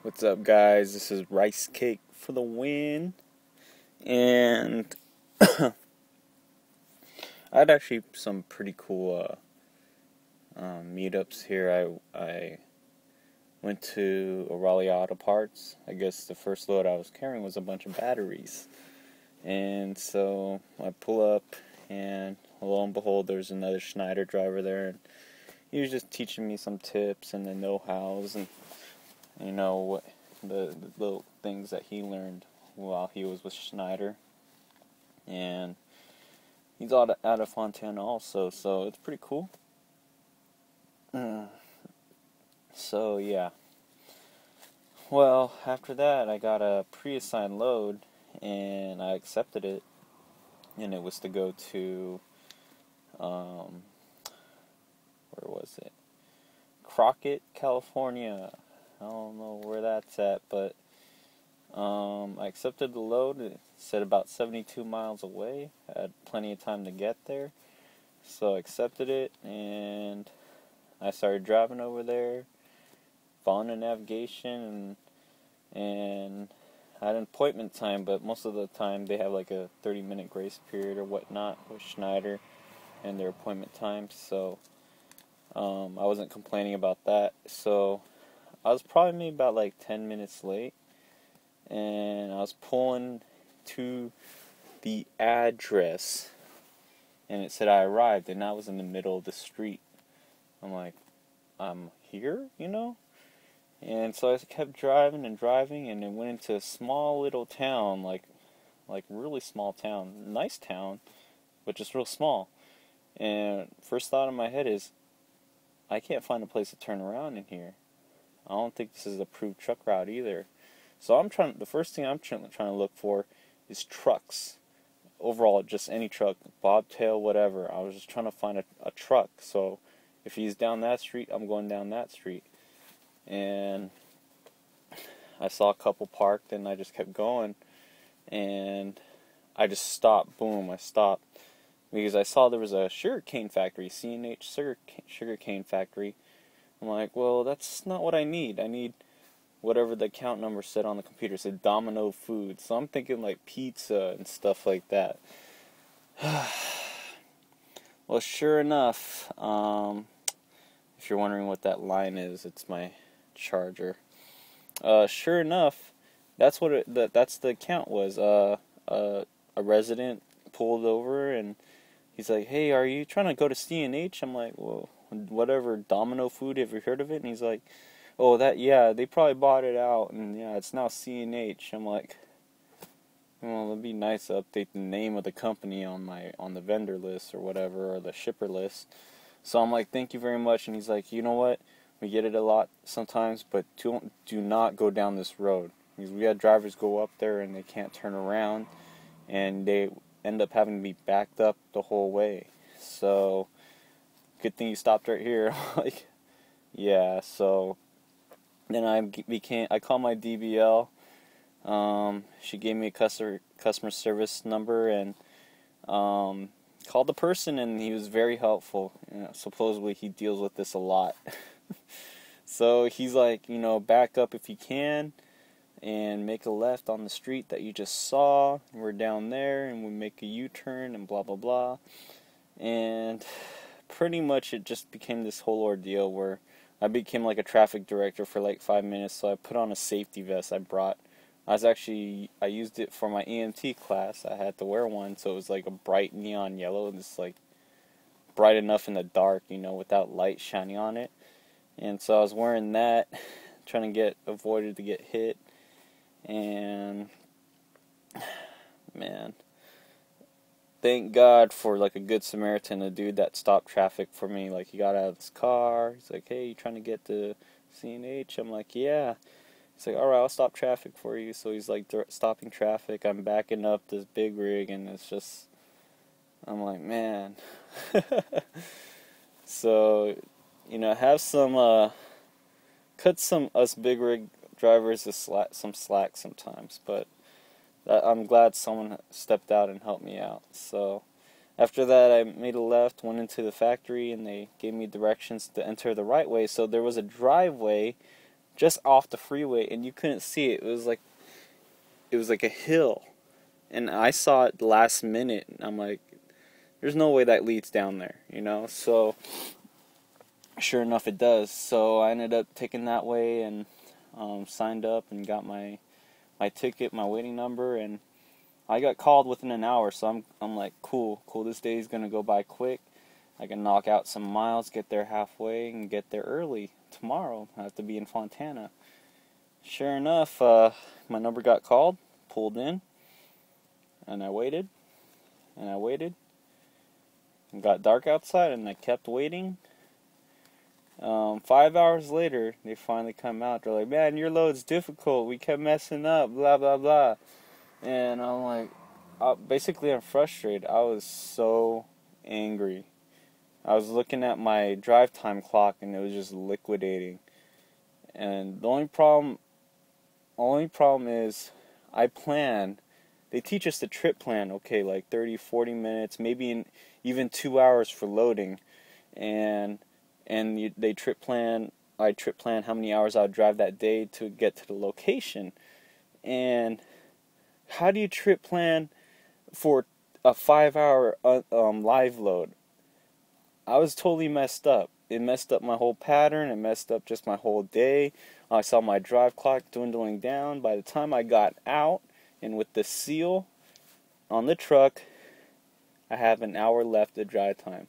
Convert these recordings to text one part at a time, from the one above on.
What's up, guys? This is Rice Cake for the win. And I had actually some pretty cool meetups here. I went to Raleigh Auto Parts. I guess the first load I was carrying was a bunch of batteries. And so I pull up, and lo and behold, there's another Schneider driver there. And he was just teaching me some tips and the know-hows and, what the little things that he learned while he was with Schneider. And he's out of Fontana also, so it's pretty cool. So yeah. Well, after that, I got a pre-assigned load, and I accepted it, and it was to go to, where was it? Crockett, California. I don't know where that's at, but I accepted the load. It said about 72 miles away. I had plenty of time to get there, so I accepted it, and I started driving over there, following the navigation, and I had an appointment time, but most of the time they have like a 30-minute grace period or whatnot with Schneider and their appointment times, so I wasn't complaining about that. So I was probably maybe about like 10 minutes late, and I was pulling to the address, and it said I arrived, and I was in the middle of the street. I'm like, I'm here, And so I kept driving, and it went into a small little town, like really small town, nice town, but just real small. And first thought in my head is, I can't find a place to turn around in here. I don't think this is a approved truck route either. So the first thing I'm trying to look for is trucks. Overall, just any truck, bobtail, whatever. I was just trying to find a truck. So if he's down that street, I'm going down that street. And I saw a couple parked, and I just kept going. And I just stopped. Boom, I stopped. Because I saw there was a sugarcane factory, C&H sugarcane factory. I'm like, well, that's not what I need. I need whatever the account number said on the computer. It said Domino Food. So I'm thinking like pizza and stuff like that. Well, sure enough, if you're wondering what that line is, it's my charger. Sure enough, that's what that's the account was. A resident pulled over, and he's like, "Hey, are you trying to go to C&H?" I'm like, "Well, whatever, Domino Food, have you heard of it?" And he's like, "Oh, yeah, they probably bought it out, and yeah, it's now C&H." I'm like, well, it'd be nice to update the name of the company on the vendor list or whatever, or the shipper list. So I'm like, "Thank you very much." And he's like, "You know what? We get it a lot sometimes, but do not go down this road. Because we had drivers go up there and they can't turn around, and they end up having to be backed up the whole way. So good thing you stopped right here." Like, yeah. So then I called my DBL. She gave me a customer service number, and called the person, and he was very helpful. Supposedly he deals with this a lot. So he's like, back up if you can, and make a left on the street that you just saw. We're down there, and we make a U-turn, and blah, blah, blah. And pretty much it just became this whole ordeal where I became like a traffic director for like 5 minutes. So I put on a safety vest I brought. I used it for my EMT class. I had to wear one, so it was like a bright neon yellow, and it's like bright enough in the dark, without light shining on it. And so I was wearing that, trying to avoided to get hit. And man, thank God for like a good Samaritan, a dude that stopped traffic for me. Like, he got out of his car. He's like, "Hey, you trying to get to C&H?" I'm like, "Yeah." He's like, "Alright, I'll stop traffic for you." So he's like stopping traffic. I'm backing up this big rig, and it's just, I'm like, man. So, have some, cut some us big rig drivers some slack sometimes. But I'm glad someone stepped out and helped me out. So after that, I made a left, went into the factory, and they gave me directions to enter the right way. So there was a driveway just off the freeway, and you couldn't see it. It was like a hill, and I saw it last minute, and I'm like, there's no way that leads down there, you know? So sure enough, it does. So I ended up taking that way and signed up and got my ticket, my waiting number, and I got called within an hour. So I'm like, cool. This day is gonna go by quick. I can knock out some miles, get there halfway, and get there early tomorrow. I have to be in Fontana. Sure enough, my number got called, pulled in, and I waited, and I waited. It got dark outside, and I kept waiting. 5 hours later, they finally come out. They're like, man, your load's difficult. We kept messing up, blah, blah, blah. And I'm like, basically I'm frustrated. I was so angry. I was looking at my drive time clock, and it was just liquidating. And the only problem is I plan. They teach us the trip plan, okay, like 30, 40 minutes, maybe even 2 hours for loading. And I trip plan how many hours I would drive that day to get to the location. And how do you trip plan for a 5-hour live load? I was totally messed up. It messed up my whole pattern. It messed up just my whole day. I saw my drive clock dwindling down. By the time I got out, and with the seal on the truck, I have an hour left of drive time.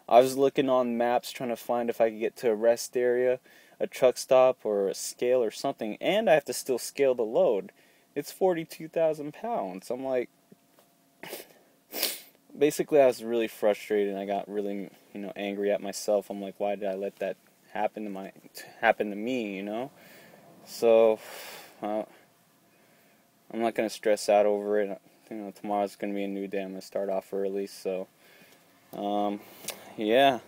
I was looking on maps trying to find if I could get to a rest area, a truck stop, or a scale or something, and I have to still scale the load. It's 42,000 pounds. I'm like, basically I was really frustrated, and I got really, angry at myself. I'm like, why did I let that happen to me, So, I'm not going to stress out over it. Tomorrow's going to be a new day. I'm going to start off early, so, yeah.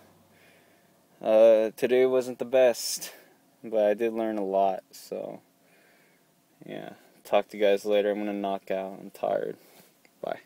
Today wasn't the best, but I did learn a lot, so, yeah. Talk to you guys later. I'm going to knock out. I'm tired. Bye.